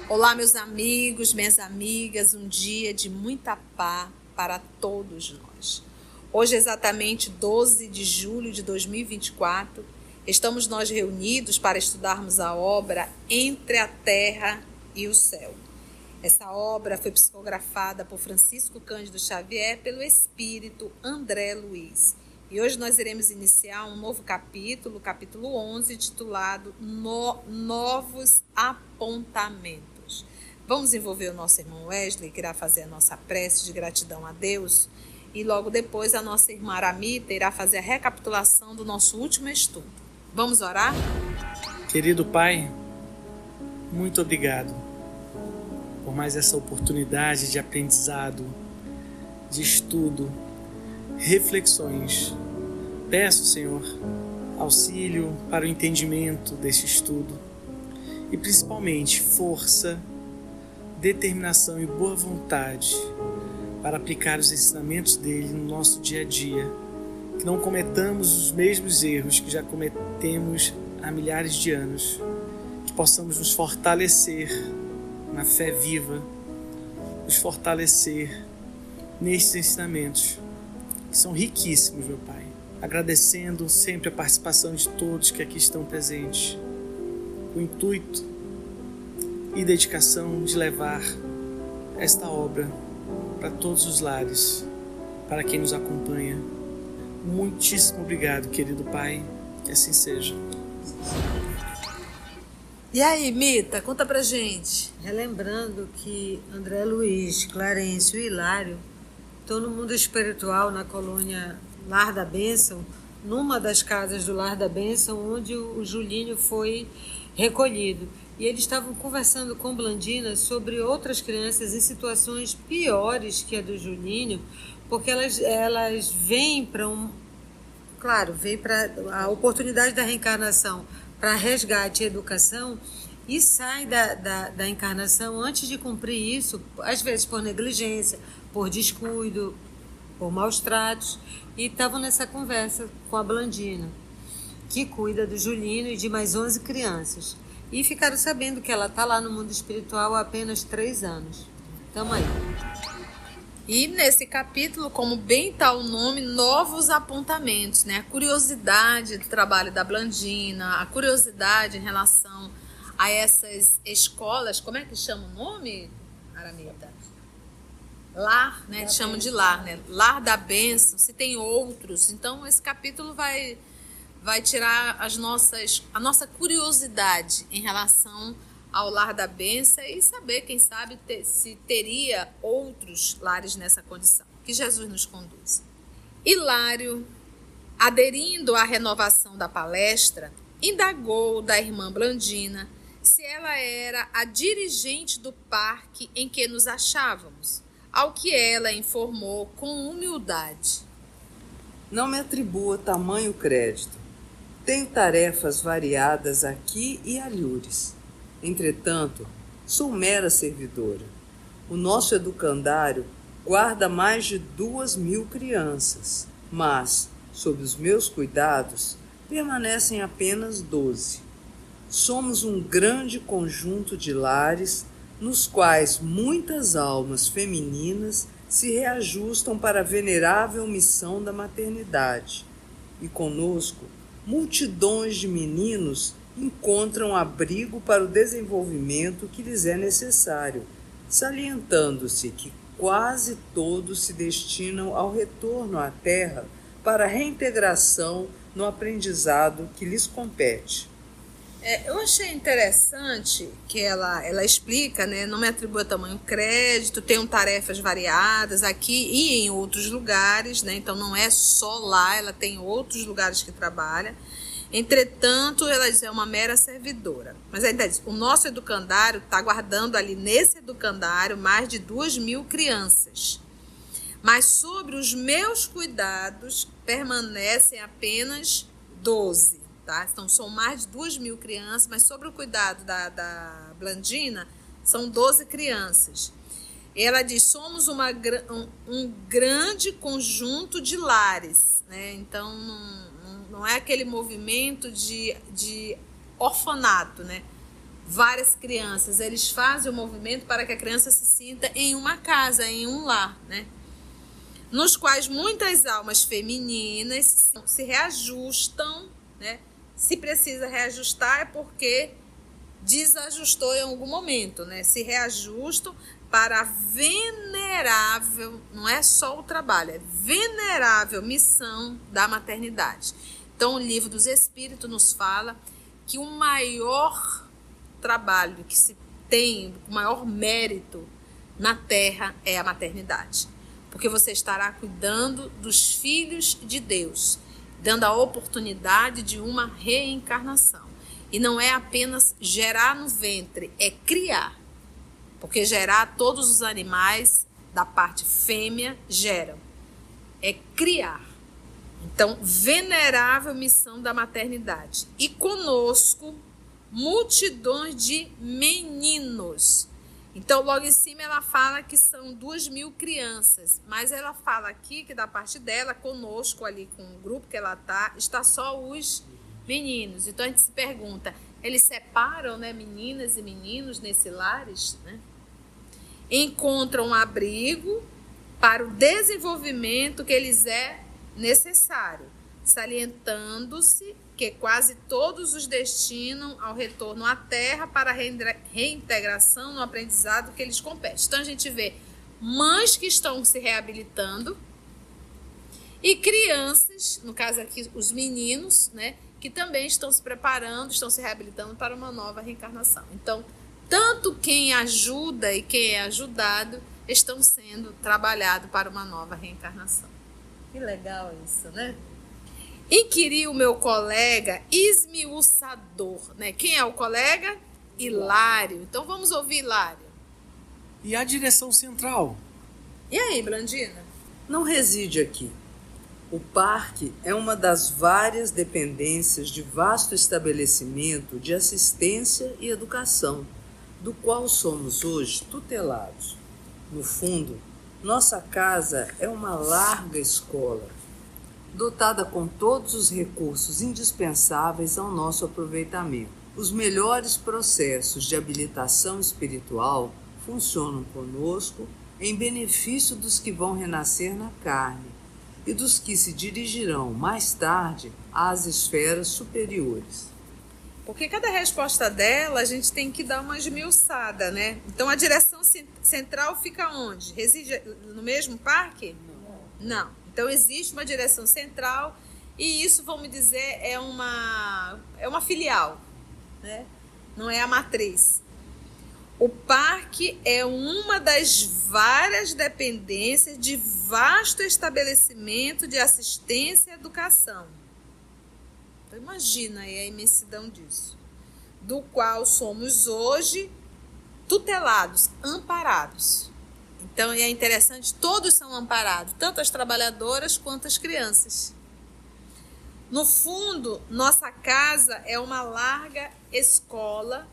Olá, meus amigos, minhas amigas, um dia de muita paz para todos nós. Hoje, exatamente 12 de julho de 2024, estamos nós reunidos para estudarmos a obra Entre a Terra e o Céu. Essa obra foi psicografada por Francisco Cândido Xavier pelo espírito André Luiz. E hoje nós iremos iniciar um novo capítulo, capítulo 11, titulado Novos Apontamentos. Vamos envolver o nosso irmão Wesley, que irá fazer a nossa prece de gratidão a Deus. E logo depois a nossa irmã Aramita irá fazer a recapitulação do nosso último estudo. Vamos orar? Querido Pai, muito obrigado por mais essa oportunidade de aprendizado, de estudo, reflexões. Peço, Senhor, auxílio para o entendimento deste estudo e principalmente força, determinação e boa vontade para aplicar os ensinamentos dele no nosso dia a dia, que não cometamos os mesmos erros que já cometemos há milhares de anos, que possamos nos fortalecer na fé viva, nos fortalecer nestes ensinamentos, que são riquíssimos, meu Pai. Agradecendo sempre a participação de todos que aqui estão presentes, o intuito e dedicação de levar esta obra para todos os lares, para quem nos acompanha. Muitíssimo obrigado, querido Pai, que assim seja. E aí, Mita, conta pra gente. Relembrando que André Luiz, Clarencio e Hilário estão no mundo espiritual, na colônia Lar da Bênção, numa das casas do Lar da Bênção, onde o Julinho foi recolhido. E eles estavam conversando com Blandina sobre outras crianças em situações piores que a do Julinho, porque elas vêm para vem para a oportunidade da reencarnação para resgate e educação e saem da encarnação antes de cumprir isso, às vezes por negligência, por descuido, por maus tratos, e estavam nessa conversa com a Blandina, que cuida do Julinho e de mais 11 crianças. E ficaram sabendo que ela está lá no mundo espiritual há apenas 3 anos. Tamo aí. E nesse capítulo, como bem está o nome, novos apontamentos, né? A curiosidade do trabalho da Blandina, a curiosidade em relação a essas escolas, como é que chama o nome, Aramita? Lar, né? Eles chamam de lar, né? Lar da Bênção, se tem outros. Então, esse capítulo vai tirar a nossa curiosidade em relação ao Lar da Bênção e saber, quem sabe, se teria outros lares nessa condição. Que Jesus nos conduza. Hilário, aderindo à renovação da palestra, indagou da irmã Blandina se ela era a dirigente do parque em que nos achávamos, ao que ela informou com humildade. Não me atribua tamanho crédito. Tenho tarefas variadas aqui e alhures. Entretanto, sou mera servidora. O nosso educandário guarda mais de 2.000 crianças, mas, sob os meus cuidados, permanecem apenas 12. Somos um grande conjunto de lares nos quais muitas almas femininas se reajustam para a venerável missão da maternidade. E conosco, multidões de meninos encontram abrigo para o desenvolvimento que lhes é necessário, salientando-se que quase todos se destinam ao retorno à Terra para a reintegração no aprendizado que lhes compete. Eu achei interessante que ela explica, né? Não me atribua tamanho crédito, tenho tarefas variadas aqui e em outros lugares, né? Então não é só lá, ela tem outros lugares que trabalha. Entretanto, ela diz, é uma mera servidora. Mas ainda diz, o nosso educandário está guardando ali nesse educandário mais de 2.000 crianças. Mas sobre os meus cuidados permanecem apenas 12. Tá? Então, são mais de 2.000 crianças, mas sobre o cuidado da Blandina, são 12 crianças. Ela diz, somos um grande conjunto de lares, né? Então, não é aquele movimento de orfanato, né? várias crianças, eles fazem o movimento para que a criança se sinta em uma casa, em um lar, né? Nos quais muitas almas femininas se reajustam, né? Se precisa reajustar é porque desajustou em algum momento, né? Se reajustam para a venerável, não é só o trabalho, é venerável missão da maternidade. Então, o Livro dos Espíritos nos fala que o maior trabalho que se tem, o maior mérito na Terra é a maternidade. Porque você estará cuidando dos filhos de Deus, dando a oportunidade de uma reencarnação. E não é apenas gerar no ventre, é criar. Porque gerar, todos os animais da parte fêmea geram. É criar. Então, venerável missão da maternidade. E conosco, multidões de meninos. Então, logo em cima, ela fala que são 2.000 crianças. Mas ela fala aqui que da parte dela, conosco ali, com o grupo que ela está só os meninos. Então, a gente se pergunta, eles separam, né, meninas e meninos nesses lares, né? Encontram abrigo para o desenvolvimento que lhes é necessário, salientando-se que quase todos os destinam ao retorno à Terra para a reintegração no aprendizado que lhes compete. Então, a gente vê mães que estão se reabilitando e crianças, no caso aqui os meninos, né, que também estão se preparando, estão se reabilitando para uma nova reencarnação. Então, tanto quem ajuda e quem é ajudado estão sendo trabalhados para uma nova reencarnação. Que legal isso, né? Inquiri o meu colega esmiuçador, né? Quem é o colega? Hilário. Então vamos ouvir Hilário. E a direção central? E aí, Blandina? Não reside aqui. O parque é uma das várias dependências de vasto estabelecimento de assistência e educação, do qual somos hoje tutelados. No fundo, nossa casa é uma larga escola, dotada com todos os recursos indispensáveis ao nosso aproveitamento. Os melhores processos de habilitação espiritual funcionam conosco em benefício dos que vão renascer na carne e dos que se dirigirão mais tarde às esferas superiores. Porque cada resposta dela a gente tem que dar uma esmiuçada, né? Então a direção central fica onde? Reside no mesmo parque? Não. Então existe uma direção central e isso, vamos dizer, é uma filial, né? Não é a matriz. O parque é uma das várias dependências de vasto estabelecimento de assistência e educação. Então imagina aí a imensidão disso. Do qual somos hoje tutelados, amparados. Então é interessante, todos são amparados, tanto as trabalhadoras quanto as crianças. No fundo, nossa casa é uma larga escola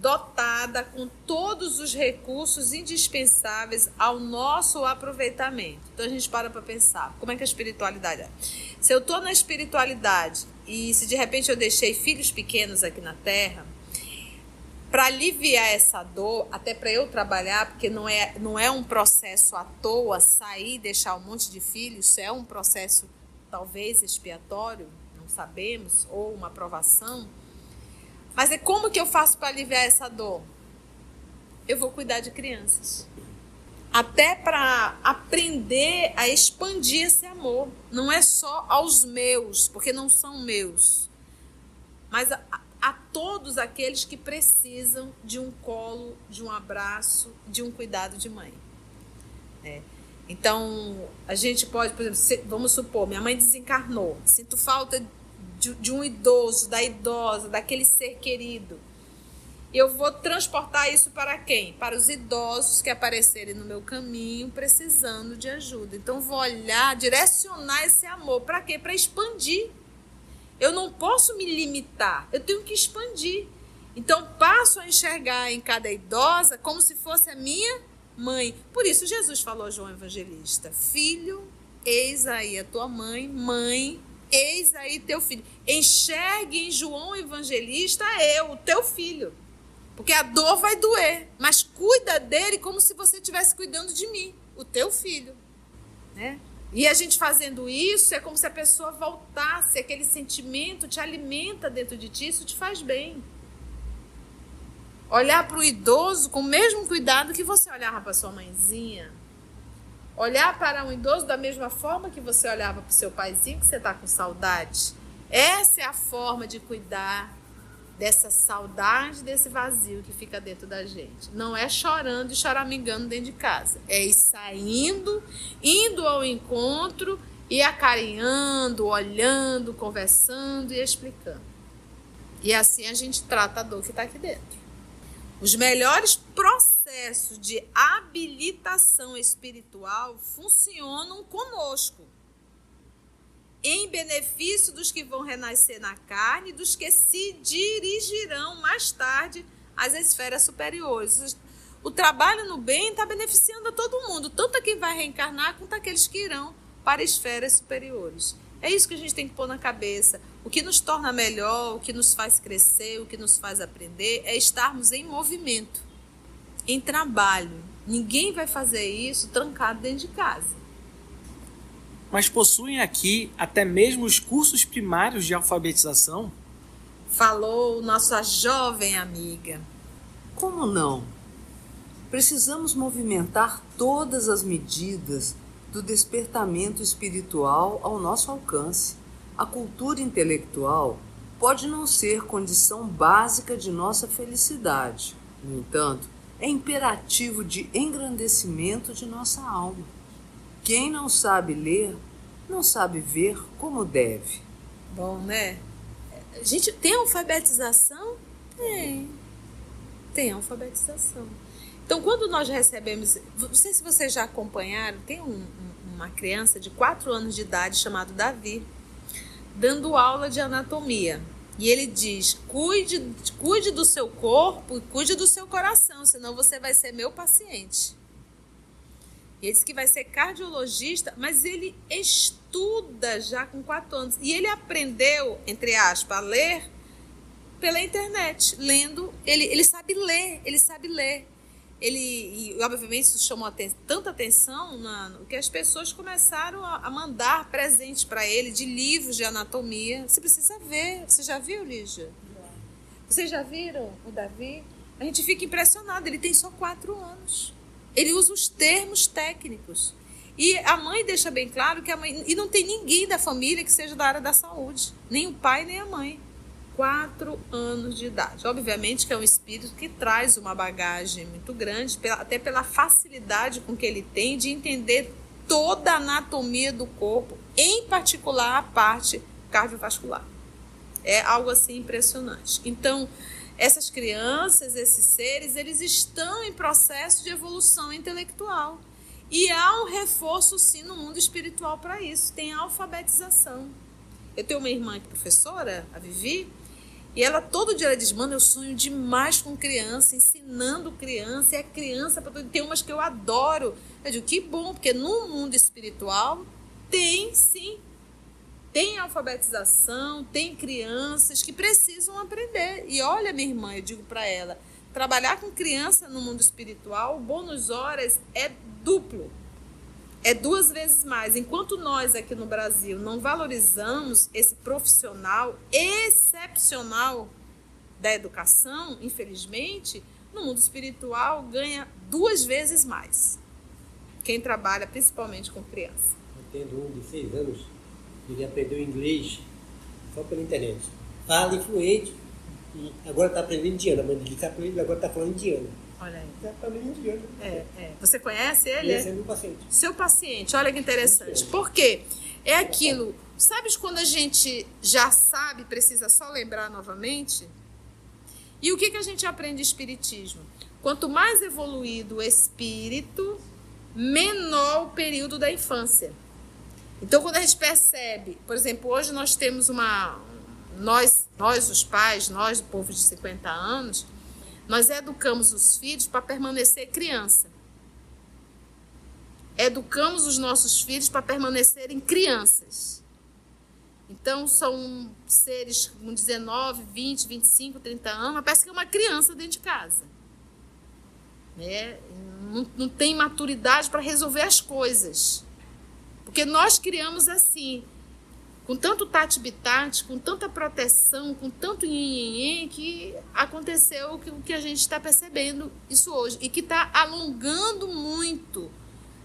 dotada com todos os recursos indispensáveis ao nosso aproveitamento. Então a gente para pensar, como é que a espiritualidade é? Se eu estou na espiritualidade e se de repente eu deixei filhos pequenos aqui na Terra, para aliviar essa dor, até para eu trabalhar, porque não é um processo à toa sair e deixar um monte de filhos, isso é um processo talvez expiatório, não sabemos, ou uma provação. Mas é como que eu faço para aliviar essa dor? Eu vou cuidar de crianças. Até para aprender a expandir esse amor. Não é só aos meus, porque não são meus. Mas a todos aqueles que precisam de um colo, de um abraço, de um cuidado de mãe. Então, a gente pode, por exemplo, vamos supor, minha mãe desencarnou. Sinto falta de um idoso, da idosa, daquele ser querido. Eu vou transportar isso para quem? Para os idosos que aparecerem no meu caminho precisando de ajuda. Então, vou olhar, direcionar esse amor. Para quê? Para expandir. Eu não posso me limitar, eu tenho que expandir. Então, passo a enxergar em cada idosa como se fosse a minha mãe. Por isso, Jesus falou a João Evangelista: filho, eis aí a tua mãe, mãe, eis aí teu filho. Enxergue em João Evangelista eu, o teu filho. Porque a dor vai doer, mas cuida dele como se você estivesse cuidando de mim, o teu filho, né? E a gente fazendo isso, é como se a pessoa voltasse, aquele sentimento te alimenta dentro de ti, isso te faz bem. Olhar para o idoso com o mesmo cuidado que você olhava para sua mãezinha. Olhar para um idoso da mesma forma que você olhava para o seu paizinho, que você está com saudade. Essa é a forma de cuidar dessa saudade, desse vazio que fica dentro da gente. Não é chorando e choramingando dentro de casa. É ir saindo, indo ao encontro e acarinhando, olhando, conversando e explicando. E assim a gente trata a dor que está aqui dentro. Os melhores processos de habilitação espiritual funcionam conosco, em benefício dos que vão renascer na carne e dos que se dirigirão mais tarde às esferas superiores. O trabalho no bem está beneficiando a todo mundo, tanto a quem vai reencarnar quanto aqueles que irão para esferas superiores. É isso que a gente tem que pôr na cabeça. O que nos torna melhor, o que nos faz crescer, o que nos faz aprender, é estarmos em movimento, em trabalho. Ninguém vai fazer isso trancado dentro de casa. Mas possuem aqui até mesmo os cursos primários de alfabetização? Falou nossa jovem amiga. Como não? Precisamos movimentar todas as medidas do despertamento espiritual ao nosso alcance. A cultura intelectual pode não ser condição básica de nossa felicidade. No entanto, é imperativo de engrandecimento de nossa alma. Quem não sabe ler, não sabe ver como deve. Bom, né? A gente tem alfabetização? Tem alfabetização. Então, quando nós recebemos... Não sei se vocês já acompanharam, tem uma criança de 4 anos de idade chamado Davi, dando aula de anatomia. E ele diz, cuide do seu corpo e cuide do seu coração, senão você vai ser meu paciente. E ele diz que vai ser cardiologista, mas ele estuda já com 4 anos. E ele aprendeu, entre aspas, a ler pela internet, lendo. Ele sabe ler, E obviamente isso chamou tanta atenção que as pessoas começaram a mandar presentes para ele de livros de anatomia. Você precisa ver. Você já viu, Lígia? Vocês já viram o Davi? A gente fica impressionado, ele tem só 4 anos. Ele usa os termos técnicos. E a mãe deixa bem claro que e não tem ninguém da família que seja da área da saúde. Nem o pai, nem a mãe. 4 anos de idade. Obviamente que é um espírito que traz uma bagagem muito grande, até pela facilidade com que ele tem de entender toda a anatomia do corpo, em particular a parte cardiovascular. É algo assim impressionante. Então, essas crianças, esses seres, eles estão em processo de evolução intelectual. E há um reforço, sim, no mundo espiritual para isso. Tem a alfabetização. Eu tenho uma irmã que é professora, a Vivi, e ela todo dia ela diz, mano, eu sonho demais com criança, ensinando criança, e a criança, tem umas que eu adoro. Eu digo, que bom, porque no mundo espiritual tem, sim, tem alfabetização, tem crianças que precisam aprender. E olha, minha irmã, eu digo para ela, trabalhar com criança no mundo espiritual, o bônus horas é duplo. É 2 vezes mais. Enquanto nós aqui no Brasil não valorizamos esse profissional excepcional da educação, infelizmente, no mundo espiritual ganha 2 vezes mais. Quem trabalha principalmente com criança. Eu tendo um de 6 anos, ele aprendeu inglês só pela internet. Fala fluente e agora está aprendendo indiano. A mãe dele está aprendendo, agora está falando indiano. Olha aí. Está aprendendo indiano. Você conhece ele? Esse é meu paciente. Seu paciente, olha que interessante. Por quê? É aquilo, sabes quando a gente já sabe, precisa só lembrar novamente? E o que a gente aprende de espiritismo? Quanto mais evoluído o espírito, menor o período da infância. Então, quando a gente percebe, por exemplo, hoje nós temos nós os pais, nós, o povo de 50 anos, nós educamos os filhos para permanecer criança. Educamos os nossos filhos para permanecerem crianças. Então, são seres com 19, 20, 25, 30 anos, parece que é uma criança dentro de casa. Não tem maturidade para resolver as coisas. Porque nós criamos assim, com tanto tati-bitate, com tanta proteção, com tanto nhenhenhen, que aconteceu o que a gente está percebendo isso hoje. E que está alongando muito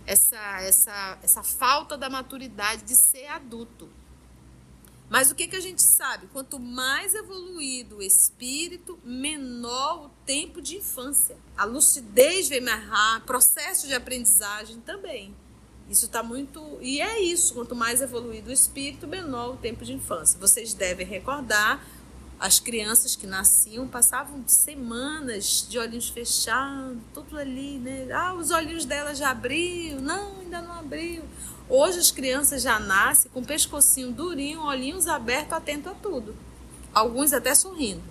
essa falta da maturidade de ser adulto. Mas o que a gente sabe? Quanto mais evoluído o espírito, menor o tempo de infância. A lucidez vem mais rápido, processo de aprendizagem também. Isso está muito... E é isso, quanto mais evoluído o espírito, menor o tempo de infância. Vocês devem recordar, as crianças que nasciam passavam semanas de olhinhos fechados, tudo ali, né? Os olhinhos dela já abriu, não, ainda não abriu. Hoje as crianças já nascem com o pescocinho durinho, olhinhos abertos, atento a tudo. Alguns até sorrindo.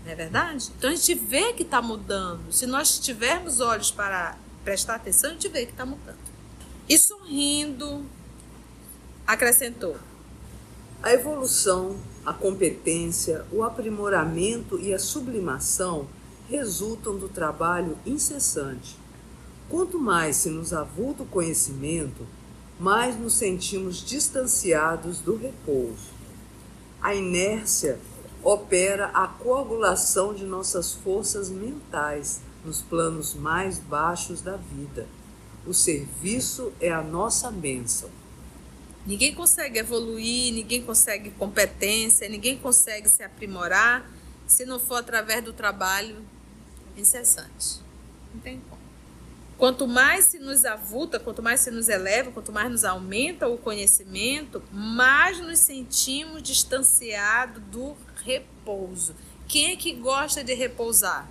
Não é verdade? Então a gente vê que está mudando. Se nós tivermos olhos para prestar atenção, a gente vê que está mudando. E sorrindo, acrescentou: a evolução, a competência, o aprimoramento e a sublimação resultam do trabalho incessante. Quanto mais se nos avulta o conhecimento, mais nos sentimos distanciados do repouso. A inércia opera a coagulação de nossas forças mentais nos planos mais baixos da vida. O serviço é a nossa bênção. Ninguém consegue evoluir, ninguém consegue competência, ninguém consegue se aprimorar se não for através do trabalho incessante. Não tem como. Quanto mais se nos avulta, quanto mais se nos eleva, quanto mais nos aumenta o conhecimento, mais nos sentimos distanciados do repouso. Quem é que gosta de repousar?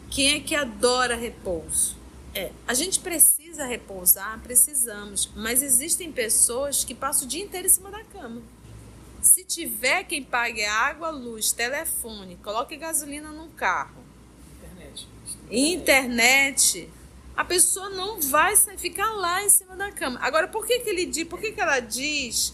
Quem é que adora repouso? A gente precisa repousar, precisamos, mas existem pessoas que passam o dia inteiro em cima da cama. Se tiver quem pague água, luz, telefone, coloque gasolina no carro, internet, a pessoa não vai ficar lá em cima da cama. Agora, por que ela diz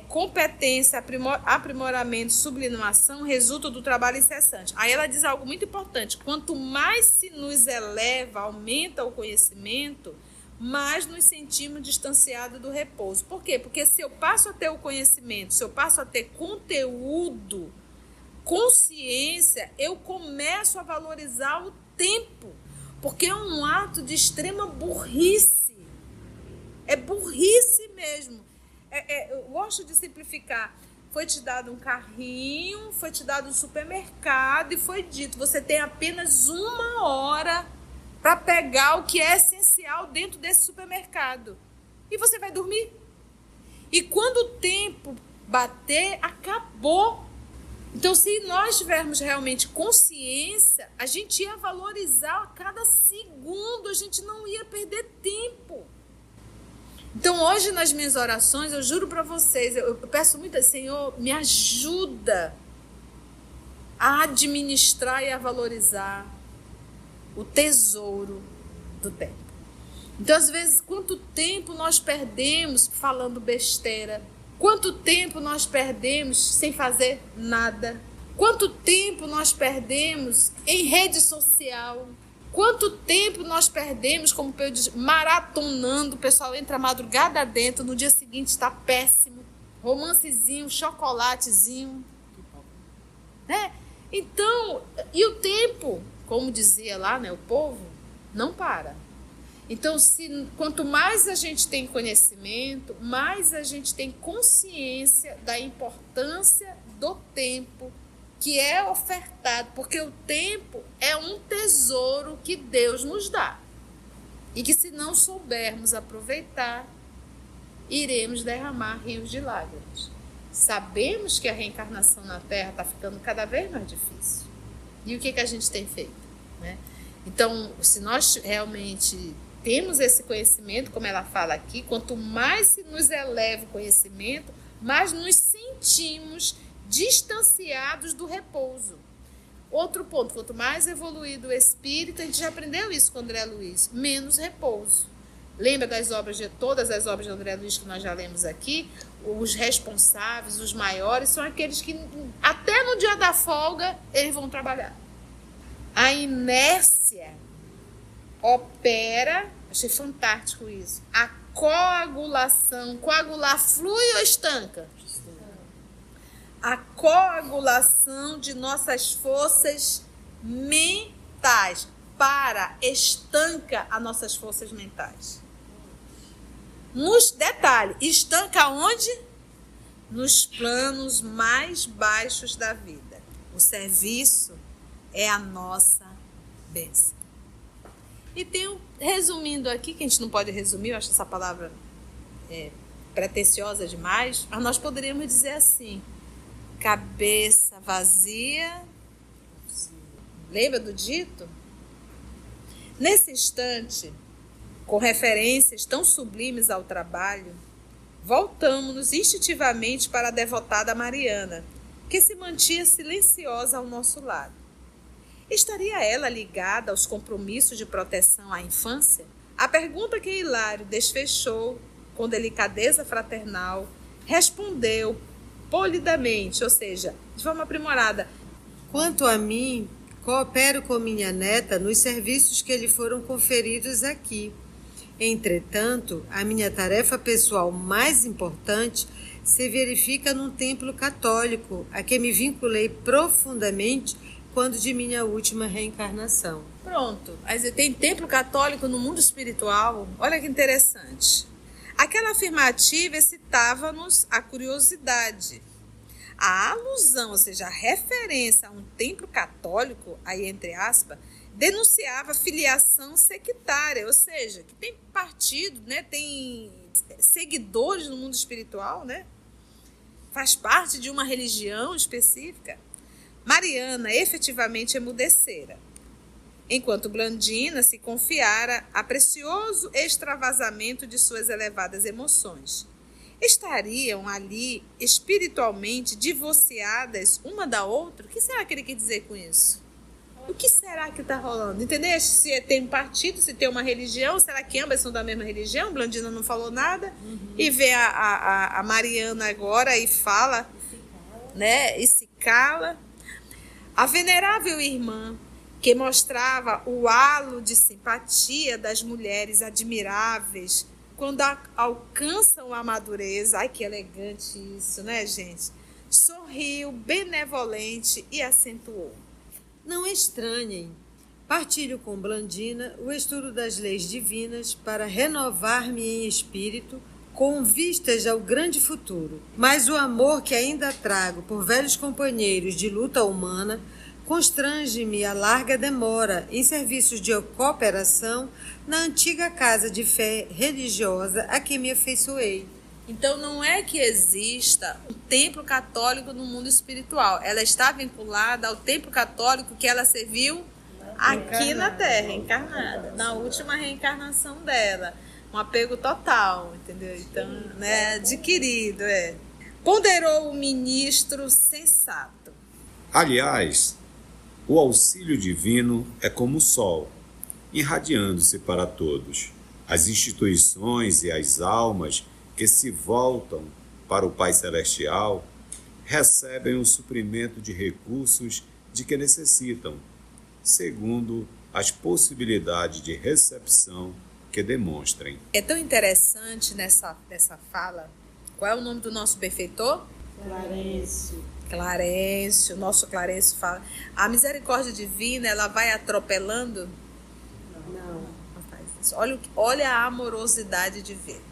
competência, aprimoramento, sublimação resulta do trabalho incessante? Aí ela diz algo muito importante: quanto mais se nos eleva, aumenta o conhecimento, mais nos sentimos distanciados do repouso. Por quê? Porque se eu passo a ter o conhecimento, se eu passo a ter conteúdo, consciência, eu começo a valorizar o tempo. Porque é um ato de extrema burrice. É burrice mesmo. Eu gosto de simplificar. Foi te dado um carrinho, foi te dado um supermercado e foi dito: você tem apenas 1 hora para pegar o que é essencial dentro desse supermercado. E você vai dormir. E quando o tempo bater, acabou. Então, se nós tivermos realmente consciência, a gente ia valorizar a cada segundo, a gente não ia perder tempo. Então, hoje nas minhas orações, eu juro para vocês, eu peço muito: Senhor, me ajuda a administrar e a valorizar o tesouro do tempo. Então, às vezes, quanto tempo nós perdemos falando besteira? Quanto tempo nós perdemos sem fazer nada? Quanto tempo nós perdemos em rede social? Quanto tempo nós perdemos, como eu disse, maratonando? O pessoal entra a madrugada dentro, no dia seguinte está péssimo. Romancezinho, chocolatezinho. Então, e o tempo, como dizia lá, o povo, não para. Então, quanto mais a gente tem conhecimento, mais a gente tem consciência da importância do tempo que é ofertado, porque o tempo é um tesouro que Deus nos dá. E que, se não soubermos aproveitar, iremos derramar rios de lágrimas. Sabemos que a reencarnação na Terra está ficando cada vez mais difícil. E o que a gente tem feito? Então, se nós realmente temos esse conhecimento, como ela fala aqui, quanto mais se nos eleva o conhecimento, mais nos sentimos distanciados do repouso. Outro ponto: quanto mais evoluído o espírito, a gente já aprendeu isso com André Luiz, menos repouso. Lembra das obras de todas as obras de André Luiz que nós já lemos aqui? Os responsáveis, os maiores, são aqueles que até no dia da folga eles vão trabalhar. A inércia opera, achei fantástico isso, a coagulação. Coagular flui ou estanca? A coagulação de nossas forças mentais. Estanca as nossas forças mentais. Detalhe, estanca onde? Nos planos mais baixos da vida. O serviço é a nossa bênção. E resumindo aqui, que a gente não pode resumir, eu acho essa palavra pretensiosa demais, mas nós poderíamos dizer assim: cabeça vazia. Lembra do dito? Nesse instante, com referências tão sublimes ao trabalho, voltamos-nos instintivamente para a devotada Mariana, que se mantinha silenciosa ao nosso lado. Estaria ela ligada aos compromissos de proteção à infância? A pergunta que Hilário desfechou com delicadeza fraternal, respondeu polidamente, ou seja, de forma aprimorada: quanto a mim, coopero com minha neta nos serviços que lhe foram conferidos aqui. Entretanto, a minha tarefa pessoal mais importante se verifica num templo católico, a que me vinculei profundamente quando de minha última reencarnação. Pronto. Aí tem templo católico no mundo espiritual. Olha que interessante. Aquela afirmativa excitava-nos a curiosidade. A alusão, ou seja, a referência a um templo católico, aí entre aspas, denunciava filiação sectária, ou seja, que tem partido, né, tem seguidores no mundo espiritual, né, faz parte de uma religião específica. Mariana efetivamente emudecera, enquanto Blandina se confiara a precioso extravasamento de suas elevadas emoções. Estariam ali espiritualmente divorciadas uma da outra? O que será que ele quer dizer com isso? O que será que está rolando? Entendeu? Se tem um partido, se tem uma religião, será que ambas são da mesma religião? Blandina não falou nada. E vê a Mariana agora e fala, né? E se cala. A venerável irmã, que mostrava o halo de simpatia das mulheres admiráveis quando alcançam a madureza. Ai, que elegante isso, né, gente? Sorriu, benevolente, e acentuou: não estranhem. Partilho com Blandina o estudo das leis divinas para renovar-me em espírito com vistas ao grande futuro. Mas o amor que ainda trago por velhos companheiros de luta humana constrange-me a larga demora em serviços de cooperação na antiga casa de fé religiosa a que me afeiçoei. Então não é que exista um templo católico no mundo espiritual. Ela está vinculada ao templo católico que ela serviu aqui na Terra, encarnada, na última reencarnação dela. Um apego total, entendeu? Então, né, adquirido, Ponderou o ministro sensato. Aliás, o auxílio divino é como o sol, irradiando-se para todos. As instituições e as almas que se voltam para o Pai Celestial recebem o suprimento de recursos de que necessitam, segundo as possibilidades de recepção que demonstrem. É tão interessante nessa fala. Qual é o nome do nosso benfeitor? Clarencio, nosso Clarencio fala. A misericórdia divina, ela vai atropelando? Não faz isso. Olha a amorosidade divina.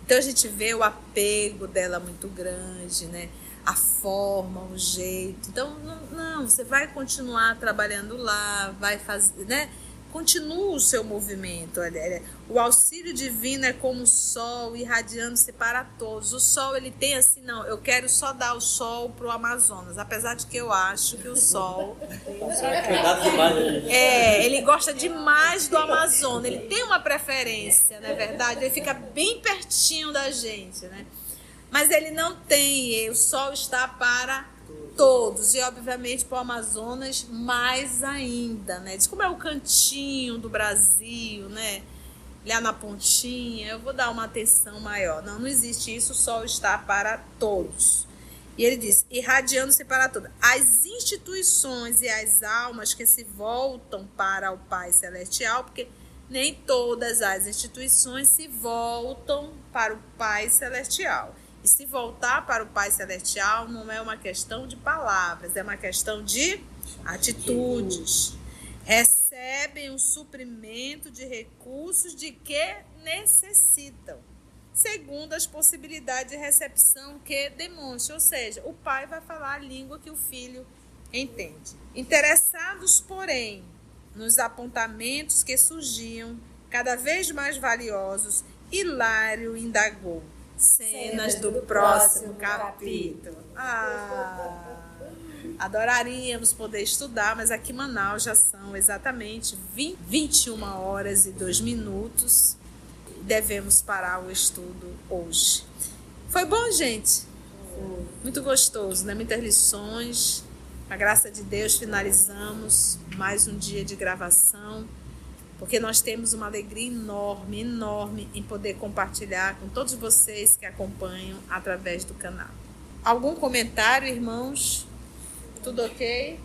Então a gente vê o apego dela muito grande, né? A forma, o jeito. Então, não, você vai continuar trabalhando lá, vai fazer, né? Continua o seu movimento. O auxílio divino é como o sol irradiando-se para todos. O sol, ele tem assim, não, eu quero só dar o sol para o Amazonas, apesar de que eu acho que o sol ele gosta demais do Amazonas, ele tem uma preferência, não é verdade? Ele fica bem pertinho da gente, né? Mas ele não tem, o sol está para todos, e obviamente para o Amazonas mais ainda, né? Diz como é o cantinho do Brasil, né? lá na pontinha, eu vou dar uma atenção maior. Não existe isso, o sol está para todos. E ele diz, irradiando-se para todos. As instituições e as almas que se voltam para o Pai Celestial, porque nem todas as instituições se voltam para o Pai Celestial. E se voltar para o Pai Celestial não é uma questão de palavras, é uma questão de atitudes. Recebem o suprimento de recursos de que necessitam, segundo as possibilidades de recepção que demonstre. Ou seja, o pai vai falar a língua que o filho entende. Interessados, porém, nos apontamentos que surgiam, cada vez mais valiosos, Hilário indagou. Cenas do próximo capítulo. Adoraríamos poder estudar, mas aqui em Manaus já são exatamente 21 horas e 2 minutos. Devemos parar o estudo hoje. Foi bom, gente? Muito gostoso, né? Muitas lições. Com a graça de Deus, finalizamos mais um dia de gravação, porque nós temos uma alegria enorme, enorme em poder compartilhar com todos vocês que acompanham através do canal. Algum comentário, irmãos? Tudo ok?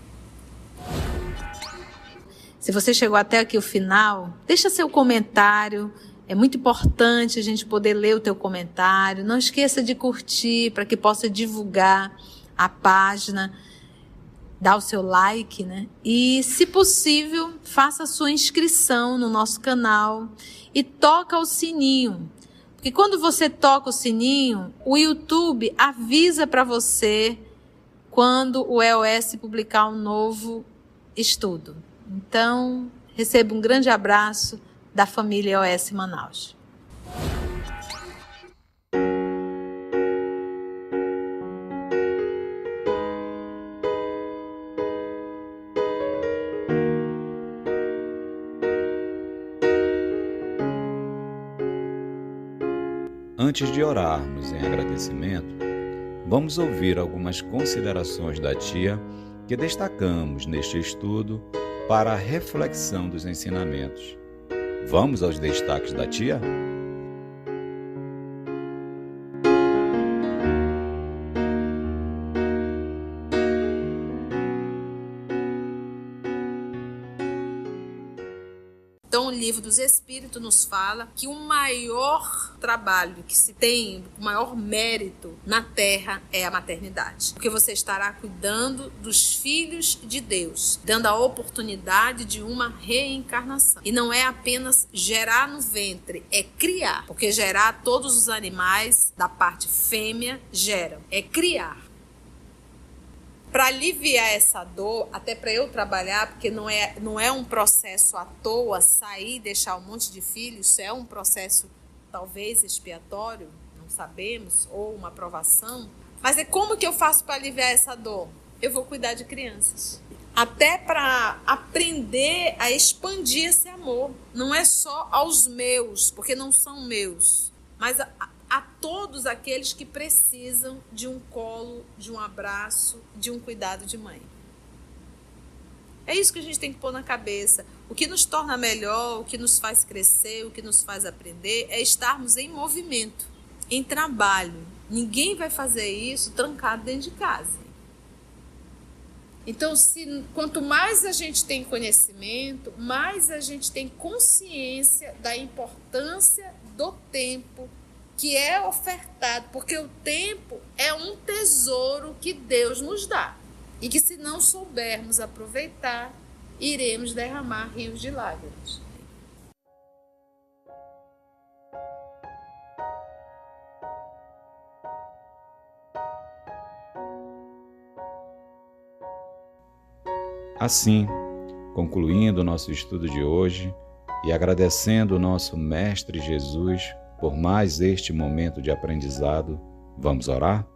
Se você chegou até aqui o final, deixa seu comentário. É muito importante a gente poder ler o teu comentário. Não esqueça de curtir para que possa divulgar a página. Dá o seu like, né? E, se possível, faça a sua inscrição no nosso canal e toca o sininho. Porque quando você toca o sininho, o YouTube avisa para você quando o EOS publicar um novo estudo. Então, receba um grande abraço da família EOS Manaus. Antes de orarmos em agradecimento, vamos ouvir algumas considerações da tia que destacamos neste estudo para a reflexão dos ensinamentos. Vamos aos destaques da tia? Então, o Livro dos Espíritos nos fala que o maior trabalho que se tem, o maior mérito na Terra é a maternidade. Porque você estará cuidando dos filhos de Deus, dando a oportunidade de uma reencarnação. E não é apenas gerar no ventre, é criar. Porque gerar, todos os animais da parte fêmea geram, é criar. Para aliviar essa dor, até para eu trabalhar, porque não é um processo à toa, sair e deixar um monte de filhos, isso é um processo talvez expiatório, não sabemos, ou uma provação. Mas é como que eu faço para aliviar essa dor? Eu vou cuidar de crianças. Até para aprender a expandir esse amor. Não é só aos meus, porque não são meus, mas a todos aqueles que precisam de um colo, de um abraço, de um cuidado de mãe. É isso que a gente tem que pôr na cabeça. O que nos torna melhor, o que nos faz crescer, o que nos faz aprender, é estarmos em movimento, em trabalho. Ninguém vai fazer isso trancado dentro de casa. Então, quanto mais a gente tem conhecimento, mais a gente tem consciência da importância do tempo que é ofertado, porque o tempo é um tesouro que Deus nos dá e que, se não soubermos aproveitar, iremos derramar rios de lágrimas. Assim, concluindo o nosso estudo de hoje e agradecendo o nosso Mestre Jesus por mais este momento de aprendizado, vamos orar?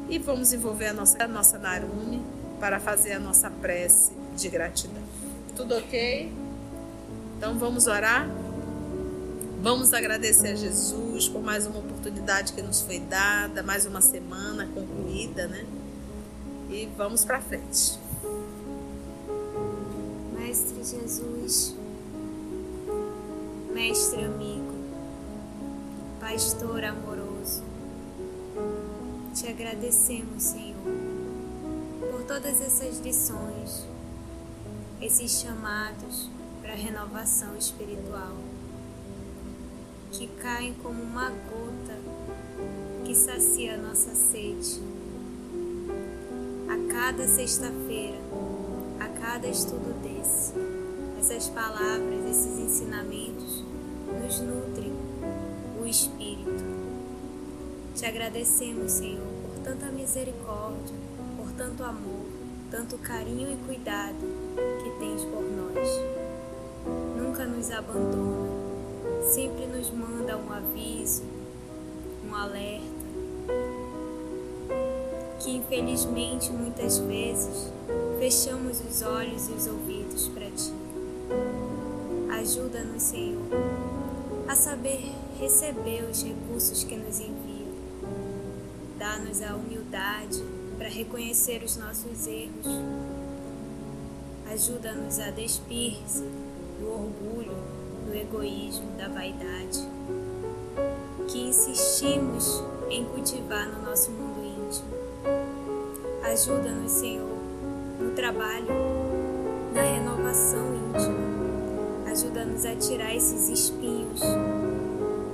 E vamos envolver a nossa Narumi para fazer a nossa prece de gratidão. Tudo ok? Então vamos orar? Vamos agradecer a Jesus por mais uma oportunidade que nos foi dada, mais uma semana concluída, né? E vamos para frente. Mestre Jesus, Mestre amigo, Pastor amoroso, te agradecemos, Senhor, por todas essas lições, esses chamados para a renovação espiritual, que caem como uma gota que sacia a nossa sede. A cada sexta-feira, a cada estudo desse, essas palavras, esses ensinamentos nos nutrem o espírito. Te agradecemos, Senhor, por tanta misericórdia, por tanto amor, tanto carinho e cuidado que tens por nós. Nunca nos abandona, sempre nos manda um aviso, um alerta, que infelizmente muitas vezes fechamos os olhos e os ouvidos para Ti. Ajuda-nos, Senhor, a saber receber os recursos que nos envia. Dá-nos a humildade para reconhecer os nossos erros. Ajuda-nos a despir-se do orgulho, do egoísmo, da vaidade, que insistimos em cultivar no nosso mundo íntimo. Ajuda-nos, Senhor, no trabalho, na renovação íntima. Ajuda-nos a tirar esses espinhos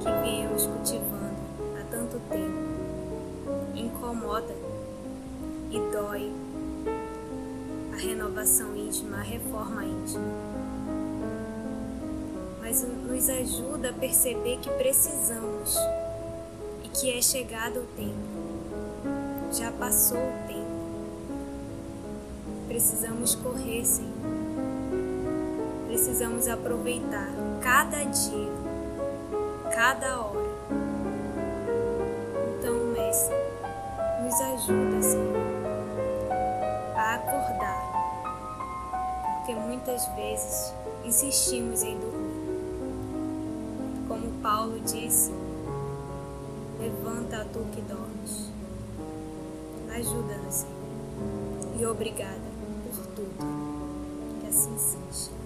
que viemos cultivando há tanto tempo. Incomoda e dói a renovação íntima, a reforma íntima. Mas nos ajuda a perceber que precisamos e que é chegado o tempo. Já passou o tempo. Precisamos correr, Senhor. Precisamos aproveitar cada dia, cada hora. Então, Mestre, nos ajuda, Senhor, a acordar, porque muitas vezes insistimos em dormir. Como Paulo disse, levanta tu que dormes. Ajuda-nos, Senhor, e obrigada por tudo. Que assim seja.